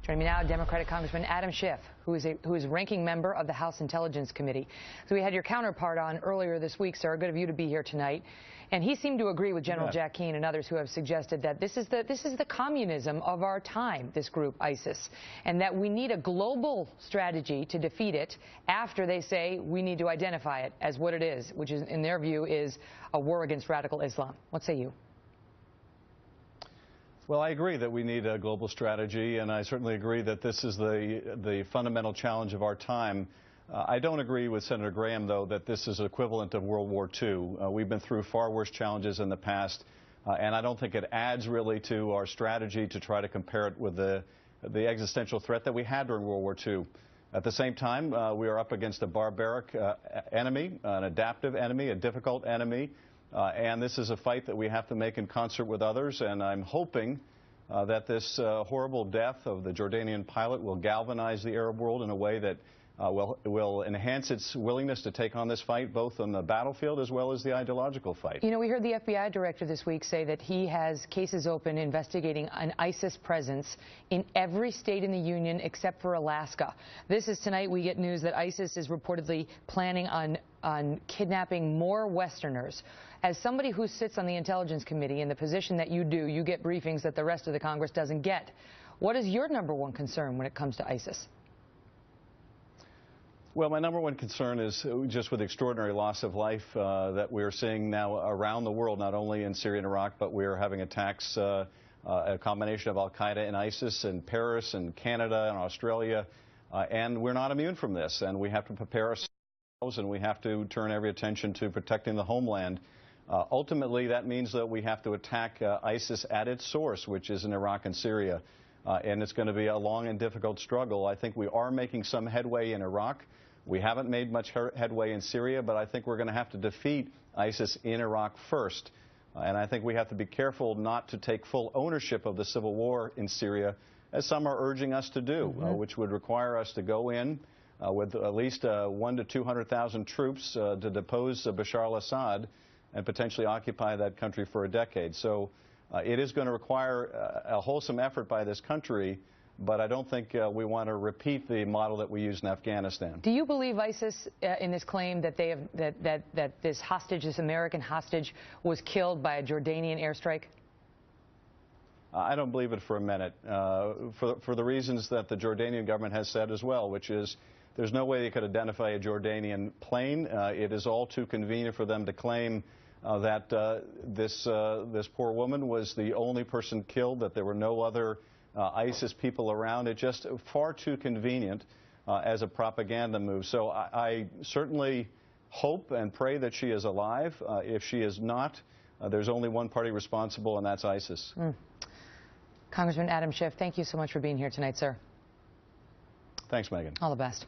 Joining me now, Democratic Congressman Adam Schiff, who is ranking member of the House Intelligence Committee. So we had your counterpart on earlier this week, sir. Good of you to be here tonight. And he seemed to agree with General Jack Keane and others who have suggested that this is the communism of our time, this group, ISIS, and that we need a global strategy to defeat it after they say we need to identify it as what it is, which is, in their view, is a war against radical Islam. What say you? Well, I agree that we need a global strategy, and I certainly agree that this is the fundamental challenge of our time. I don't agree with Senator Graham, though, that this is equivalent of World War II. We've been through far worse challenges in the past, and I don't think it adds really to our strategy to try to compare it with the existential threat that we had during World War II. At the same time, we are up against a barbaric enemy, an adaptive enemy, a difficult enemy. And this is a fight that we have to make in concert with others, and I'm hoping that this horrible death of the Jordanian pilot will galvanize the Arab world in a way that will enhance its willingness to take on this fight, both on the battlefield as well as the ideological fight. You know, we heard the FBI director this week say that he has cases open investigating an ISIS presence in every state in the Union except for Alaska. This is tonight we get news that ISIS is reportedly planning on kidnapping more Westerners. As somebody who sits on the Intelligence Committee in the position that you do, you get briefings that the rest of the Congress doesn't get. What is your #1 concern when it comes to ISIS? Well, my #1 concern is just with the extraordinary loss of life that we're seeing now around the world, not only in Syria and Iraq, but we're having attacks, a combination of al-Qaeda and ISIS in Paris and Canada and Australia, and we're not immune from this, and we have to prepare ourselves, and we have to turn every attention to protecting the homeland. Ultimately, that means that we have to attack ISIS at its source, which is in Iraq and Syria, and it's going to be a long and difficult struggle. I think we are making some headway in Iraq. We haven't made much headway in Syria, but I think we're going to have to defeat ISIS in Iraq first. And I think we have to be careful not to take full ownership of the civil war in Syria, as some are urging us to do, which would require us to go in with at least 100,000 to 200,000 troops to depose Bashar al-Assad and potentially occupy that country for a decade. So it is going to require a wholesome effort by this country, but I don't think we want to repeat the model that we used in Afghanistan. Do you believe ISIS in this claim that they have that this hostage, this American hostage, was killed by a Jordanian airstrike? I don't believe it for a minute, for the reasons that the Jordanian government has said as well, which is there's no way they could identify a Jordanian plane. It is all too convenient for them to claim that this poor woman was the only person killed, that there were no other ISIS people around. It's just far too convenient as a propaganda move. So I certainly hope and pray that she is alive. If she is not, there's only one party responsible, and that's ISIS. Congressman Adam Schiff, thank you so much for being here tonight, sir. Thanks, Megyn. All the best.